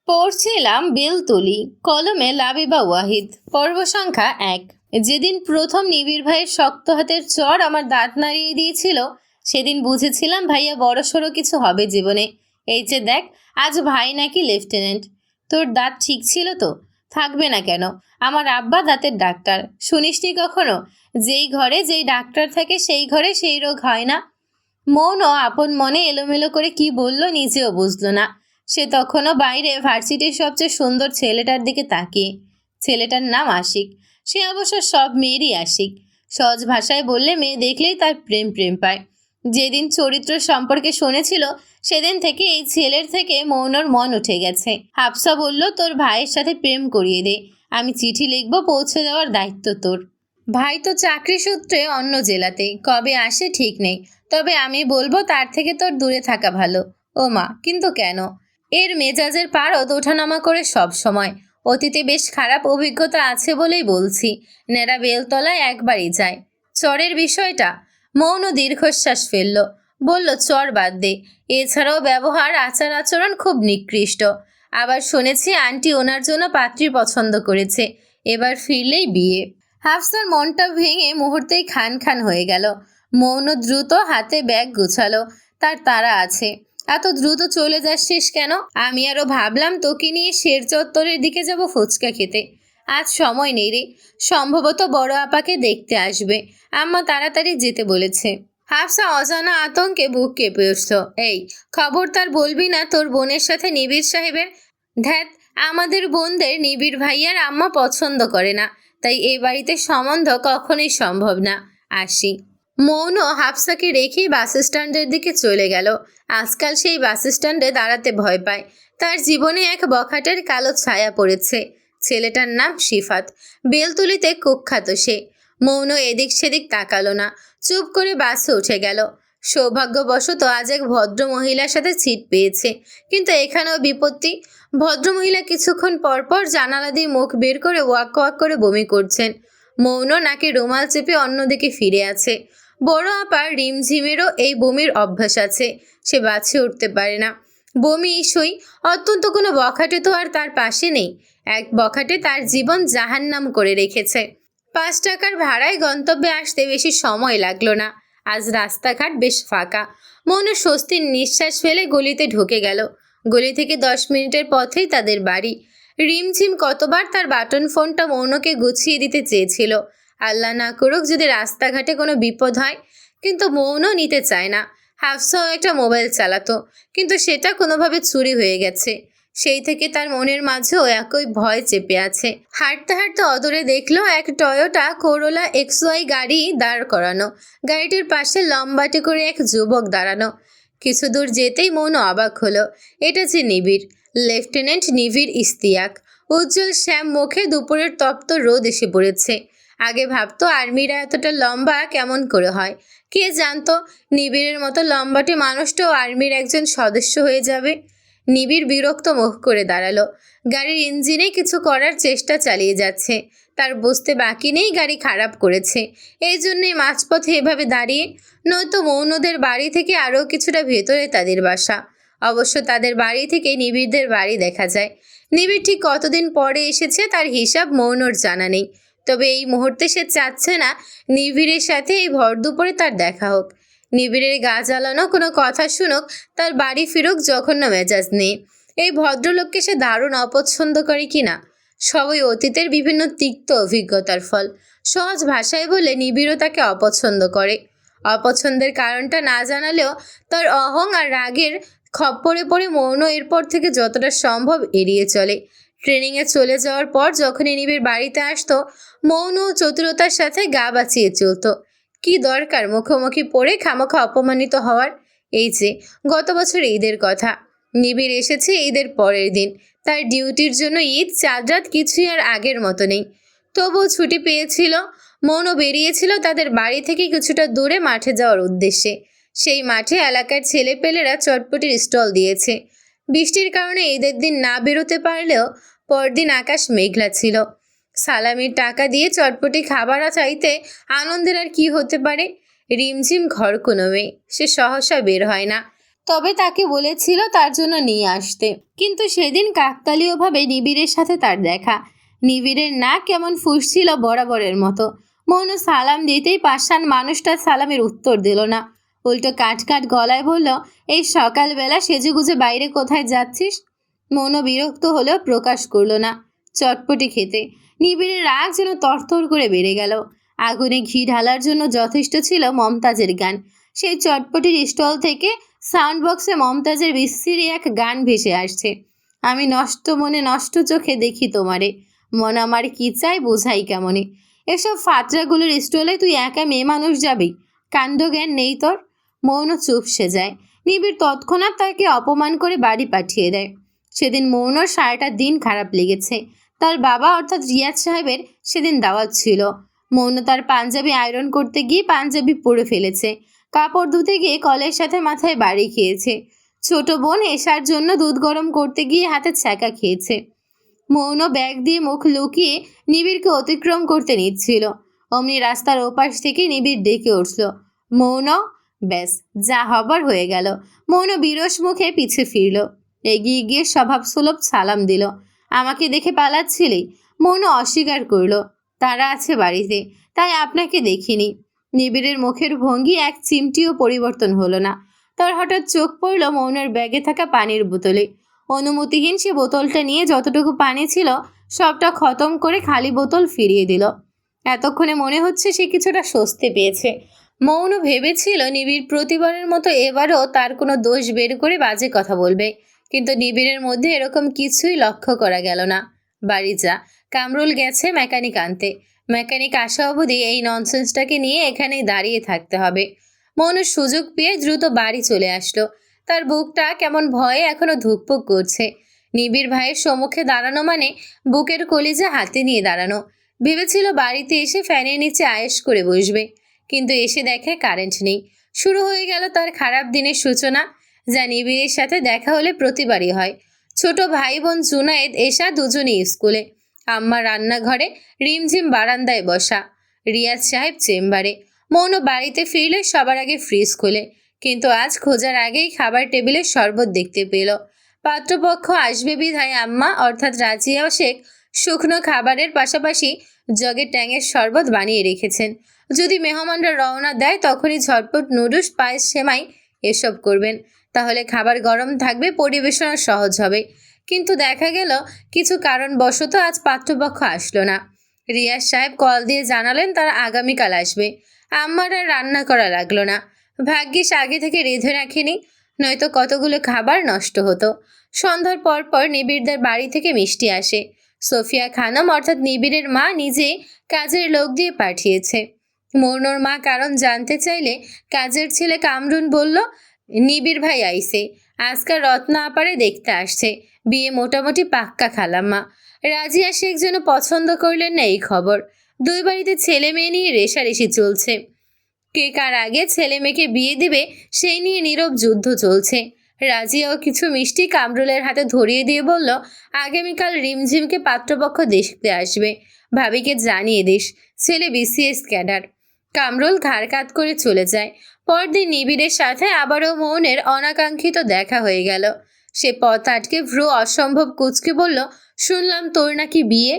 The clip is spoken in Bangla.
পড়ছিলাম বেলতলি, কলমে লাবিবা ওয়াহিদ। পর্ব সংখ্যা ১। যেদিন প্রথম নিবিড় ভাইয়ের শক্ত হাতের চড় আমার দাঁত নাড়িয়ে দিয়েছিল, সেদিন বুঝেছিলাম ভাইয়া বড়সড় কিছু হবে জীবনে। এই যে দেখ, আজ ভাই নাকি লেফটেন্যান্ট। তোর দাঁত ঠিক ছিল তো? থাকবে না কেন? আমার আব্বা দাঁতের ডাক্তার। শুনিসনি কখনো, যেই ঘরে যেই ডাক্তার থাকে সেই ঘরে সেই রোগ হয় না? মৌন আপন মনে এলোমেলো করে কি বলল নিজেও বুঝল না। সে তখনও বাইরে ভার্সিটির সবচেয়ে সুন্দর ছেলেটার দিকে তাকিয়ে। ছেলেটার নাম আশিক। সে অবশ্য সব মেয়েরই আশিক। সহজ ভাষায় বললে মেয়ে দেখলেই তার প্রেম প্রেম পায়। যেদিন চরিত্র সম্পর্কে শুনেছিল, সেদিন থেকে এই ছেলের থেকে মৌনর মন উঠে গেছে। হাফসা বলল, তোর ভাইয়ের সাথে প্রেম করিয়ে দে, আমি চিঠি লিখবো, পৌঁছে দেওয়ার দায়িত্ব তোর। ভাই তো চাকরি সূত্রে অন্য জেলাতে, কবে আসে ঠিক নেই। তবে আমি বলবো তার থেকে তোর দূরে থাকা ভালো। ও মা, কিন্তু কেন? এর মেজাজের পারদ ওঠানামা করে সব সময়। অতীতে বেশ খারাপ অভিজ্ঞতা আছে বলেই বলছি। নেড়া বেলতলায় একবারই যায়। চরের বিষয়টা? মৌন দীর্ঘশ্বাস ফেলল। বলল, চর বাদ দে। এছাড়াও ব্যবহার আচার আচরণ খুব নিকৃষ্ট। আবার শুনেছি আন্টি ওনার জন্য পাত্রী পছন্দ করেছে, এবার ফিরলেই বিয়ে। হাফসার মনটা ভেঙে মুহূর্তেই খান খান হয়ে গেল। মৌন দ্রুত হাতে ব্যাগ গুছালো। তার তাড়া আছে। এত দ্রুত চলে যাচ্ছিস কেন? আমি আরো ভাবলাম তোকে নিয়ে শের চত্বরের দিকে যাব ফুচকা খেতে। আজ সময় নেই রে। সম্ভবত বড় আপাকে দেখতে আসবে। আম্মা তাড়াতাড়ি যেতে বলেছে। হাফসা অজানা আতঙ্কে বুক কেঁপে উঠল। এই, খবরদার বলবি না তোর বোনের সাথে নিবিড় সাহেবের। ধ্যাত, আমাদের বোনদের নিবিড় ভাইয়ার আম্মা পছন্দ করে না, তাই এ বাড়িতে সম্বন্ধ কখনোই সম্ভব না। আসি। মৌন হাফসাকে রেখে বাস স্ট্যান্ডের দিকে চলে গেল। আজকাল সেই বাস স্ট্যান্ডে দাঁড়াতে ভয় পায়। তার জীবনে এক বখাটের কালো ছায়া পড়েছে। ছেলেটার নাম সিফাত। বেলতুলিতে কুখ্যাত সে। মৌন এদিক সেদিক তাকালো না, চুপ করে বাসে উঠে গেল। সৌভাগ্যবশত আজ এক ভদ্র মহিলার সাথে সিট পেয়েছে। কিন্তু এখানেও বিপত্তি। ভদ্রমহিলা কিছুক্ষণ পরপর জানালা দিয়ে মুখ বের করে ওয়াক ওয়াক করে বমি করছেন। মৌন নাকে রুমাল চেপে অন্যদিকে ফিরে আছে। বড় আপার রিমঝিমেরও এই বমির অভ্যাস আছে। সে বাছে উঠতে পারে না। বমি ইস্যুই। অত্যন্ত কোনো বখাটে তো আর তার পাশে নেই। এক বখাটে তার জীবন জাহান্নাম করে রেখেছে। ৫ টাকার ভাড়ায় গন্তব্যে আসতে বেশি সময় লাগলো না। আজ রাস্তাঘাট বেশ ফাঁকা। মৌন স্বস্তির নিঃশ্বাস ফেলে গলিতে ঢুকে গেল। গলি থেকে ১০ মিনিটের পথেই তাদের বাড়ি। রিমঝিম কতবার তার বাটন ফোনটা মৌনকে গুছিয়ে দিতে চেয়েছিল। আল্লাহ না করুক যদি রাস্তাঘাটে কোনো বিপদ হয়। কিন্তু মৌনও নিতে চায় না। হাফসাও একটা মোবাইল চালাতো, কিন্তু সেটা কোনোভাবে চুরি হয়ে গেছে। সেই থেকে তার মনের মাঝেও একই ভয় চেপে আছে। হাঁটতে হাঁটতে অদূরে দেখলো এক টয়োটা করোলা XY গাড়ি দাঁড় করানো। গাড়িটির পাশে লম্বাটে করে এক যুবক দাঁড়ানো। কিছু দূর যেতেই মৌন অবাক হলো। এটা যে নিবিড়, লেফটেন্যান্ট নিবিড় ইস্তিয়াক। উজ্জ্বল শ্যাম মুখে দুপুরের তপ্ত রোদ এসে পড়েছে। আগে ভাবতো আর্মিরা এতটা লম্বা কেমন করে হয়। কে জানতো নিবিড়ের মতো লম্বাটে মানুষটাও আর্মির একজন সদস্য হয়ে যাবে। নিবিড় বিরক্ত মুখ করে দাঁড়ালো। গাড়ির ইঞ্জিনে কিছু করার চেষ্টা চালিয়ে যাচ্ছে। তার বুঝতে বাকি নেই গাড়ি খারাপ করেছে। এই জন্যই মাঝপথে এভাবে দাঁড়িয়ে। নয়তো মৌনদের বাড়ি থেকে আরও কিছুটা ভেতরে তাদের বাসা। অবশ্য তাদের বাড়ি থেকে নিবিড়দের বাড়ি দেখা যায়। নিবিড় ঠিক কতদিন পরে এসেছে তার হিসাব মৌনর জানা নেই। তবে এই মুহূর্তে সে চাচ্ছে না নিবিড়ের সাথে এই ভর দুপুরে তার দেখা হোক। নিবিড়ের গা জ্বালানো কোনো কথা শুনুক, তার বাড়ি ফিরুক জঘন্য মেজাজ নেই। এই ভদ্রলোককে সে দারুণ অপছন্দ করে কিনা, সবই অতীতের বিভিন্ন তিক্ত অভিজ্ঞতার ফল। সহজ ভাষায় বলে নিবিড়ও তাকে অপছন্দ করে। অপছন্দের কারণটা না জানালেও তার অহং আর রাগের খপ্পরে পড়ে মৌন এরপর থেকে যতটা সম্ভব এড়িয়ে চলে। ট্রেনিংয়ে চলে যাওয়ার পর যখনই নিবিড় বাড়িতে আসতো, মৌন চতুরতার সাথে গা বাঁচিয়ে চলত। কি দরকার মুখোমুখি পড়ে খামোখা অপমানিত হওয়ার? এই যে গত বছর ঈদের কথা। নিবিড় এসেছে ঈদের পরের দিন। তার ডিউটির জন্য ঈদ চাঁদ রাত কিছুই আর আগের মতো নেই। তবুও ছুটি পেয়েছিল। মৌনও বেরিয়েছিল তাদের বাড়ি থেকে কিছুটা দূরে মাঠে যাওয়ার উদ্দেশ্যে। সেই মাঠে এলাকার ছেলেপেলেরা চটপটির স্টল দিয়েছে। বৃষ্টির কারণে ঈদের দিন না বেরোতে পারলেও পরদিন আকাশ মেঘলা ছিল। সালামির টাকা দিয়ে চটপটি খাবার চাইতে আনন্দের আর কি হতে পারে। রিমঝিম ঘর কোনো মেয়ে, সে সহসা বের হয় না। তবে তাকে বলেছিল তার জন্য নিয়ে আসতে। কিন্তু সেদিন কাকতালীয়ভাবে নিবিড়ের সাথে তার দেখা। নিবিড়ের নাক কেমন ফুঁসছিল বরাবরের মতো। মৌন সালাম দিতেই পাষাণ মানুষটা সালামের উত্তর দিল না, উল্টো কাট কাট গলায় বলল, এই সকালবেলা সেজেগুজে বাইরে কোথায় যাচ্ছিস? মৌন বিরক্ত হলেও প্রকাশ করলো না। চটপটি খেতে নিবিড়ের রাগ যেন তরতর করে বেড়ে গেল। আগুনে ঘি ঢালার জন্য যথেষ্ট ছিল মমতাজের গান। সেই চটপটির স্টল থেকে সাউন্ড বক্সে মমতাজের বিশ্রী এক গান ভেসে আসছে। আমি নষ্ট মনে নষ্ট চোখে দেখি তোমারে, মন আমার কি চাই বোঝাই কেমনে। এসব ফাতরাগুলোর স্টলে তুই একা মেয়ে মানুষ যাবি? কাণ্ডজ্ঞান নেই তোর? মৌন চুপসে যায়। নিবিড় তৎক্ষণাৎ তাকে অপমান করে বাড়ি পাঠিয়ে দেয়। সেদিন মৌনর সারাটা দিন খারাপ লেগেছে। তার বাবা অর্থাৎ রিয়াজ সাহেবের সেদিন দাওয়াত ছিল। মৌন তার পাঞ্জাবি আয়রন করতে গিয়ে পাঞ্জাবি পরে ফেলেছে। কাপড় ধুতে গিয়ে কলের সাথে মাথায় বাড়ি খেয়েছে। ছোট বোন এসার জন্য দুধ গরম করতে গিয়ে হাতে ছ্যাঁকা খেয়েছে। মৌন ব্যাগ দিয়ে মুখ লুকিয়ে নিবিড়কে অতিক্রম করতে নিচ্ছিল। অমনি রাস্তার ওপাশ থেকে নিবিড় ডেকে উঠল, মৌন! ব্যাস, যা হবার হয়ে গেল। মৌন বিরস মুখে পিছে ফিরল, এগিয়ে গিয়ে স্বভাবসুলভ সালাম দিল। আমাকে দেখে পালাচ্ছিলি? মৌন অস্বীকার করল, তারা আছে বাড়িতে, তাই আপনাকে দেখিনি। নিবিড়ের মুখের ভঙ্গি এক চিমটিও পরিবর্তন হলো না। তার হঠাৎ চোখ পড়ল মৌনের ব্যাগে থাকা পানির বোতলে। অনুমতিহীন সে বোতলটা নিয়ে যতটুকু পানি ছিল সবটা খতম করে খালি বোতল ফিরিয়ে দিল। এতক্ষণে মনে হচ্ছে সে কিছুটা স্বস্তি পেয়েছে। মৌন ভেবেছিল নিবিড় প্রতিবারের মতো এবারও তার কোনো দোষ বের করে বাজে কথা বলবে, কিন্তু নিবিড়ের মধ্যে এরকম কিছুই লক্ষ্য করা গেল না। বাড়ি যা, কামরুল গেছে মেকানিক আনতে। মেকানিক আসা অবধি এই ননসেন্সটাকে নিয়ে এখানেই দাঁড়িয়ে থাকতে হবে। মৌন সুযোগ পেয়ে দ্রুত বাড়ি চলে আসলো। তার বুকটা কেমন ভয়ে এখনো ধুকপুক করছে। নিবিড় ভাইয়ের সম্মুখে দাঁড়ানো মানে বুকের কলিজা হাতে নিয়ে দাঁড়ানো। ভেবেছিল বাড়িতে এসে ফ্যানের নিচে আয়েশ করে বসবে, কিন্তু এসে দেখে কারেন্ট নেই। শুরু হয়ে গেল তার খারাপ দিনের সূচনা, যা নিবিড়ের সাথে দেখা হলে প্রতিবারই হয়। ছোট ভাই বোন জুনায়েদ এসা দুজনেই স্কুলে, আম্মা রান্নাঘরে, রিমঝিম বারান্দায় বসা, রিয়াজ সাহেব চেম্বারে। মৌন বাড়িতে ফিরলে সবার আগে ফ্রিজ খোলে, কিন্তু আজ খোঁজার আগেই খাবার টেবিলে শরবত দেখতে পেল। পাত্রপক্ষ আসবে বিধায় আম্মা অর্থাৎ রাজিয়া শেখ শুকনো খাবারের পাশাপাশি জগে ট্যাঙের শরবত বানিয়ে রেখেছেন। যদি মেহমানরা রওনা দেয় তখনই ঝটপট নুডলস, পায়েস, সেমাই এসব করবেন, তাহলে খাবার গরম থাকবে, পরিবেশনা সহজ হবে। কিন্তু দেখা গেল কিছু কারণবশত আজ পাত্রপক্ষ আসলো না। রিয়াজ সাহেব কল দিয়ে জানালেন তারা আগামীকাল আসবে। আম্মার আর রান্না করা লাগলো না। ভাগ্যিস আগে থেকে রেঁধে রাখেনি, নয়তো কতগুলো খাবার নষ্ট হতো। সন্ধ্যার পর পর নিবিড়দের বাড়ি থেকে মিষ্টি আসে। সোফিয়া খানম অর্থাৎ নিবিড়ের মা নিজে কাজের লোক দিয়ে পাঠিয়েছে। মৌনর মা কারণ জানতে চাইলে কাজের ছেলে কামরুন বলল, নিবিড় ভাই আইছে, আজকাল রত্না আপারে দেখতে আসছে, বিয়ে মোটামুটি পাক্কা খালাম্মা। রাজিয়া শেখ যেন পছন্দ করলেন না এই খবর। দুই বাড়িতে ছেলে মেয়ে নিয়ে রেষারেষি চলছে। কে কার আগে ছেলে মেয়েকে বিয়ে দিবে সেই নিয়ে নীরব যুদ্ধ চলছে। রাজিয়াও কিছু মিষ্টি কামরুলের হাতে ধরিয়ে দিয়ে বলল, আগামীকাল রিমঝিমকে পাত্রপক্ষ দেখতে আসবে, ভাবিকে জানিয়ে দিস, ছেলে বিসিএস ক্যাডার। কামরুল ঘাড় কাত করে চলে যায়। পরদিন নিবিড়ের সাথে আবারও মৌনের অনাকাঙ্ক্ষিত দেখা হয়ে গেল। সে পথ আটকে ভ্রু অসম্ভব কুঁচকে বলল, শুনলাম তোর নাকি বিয়ে।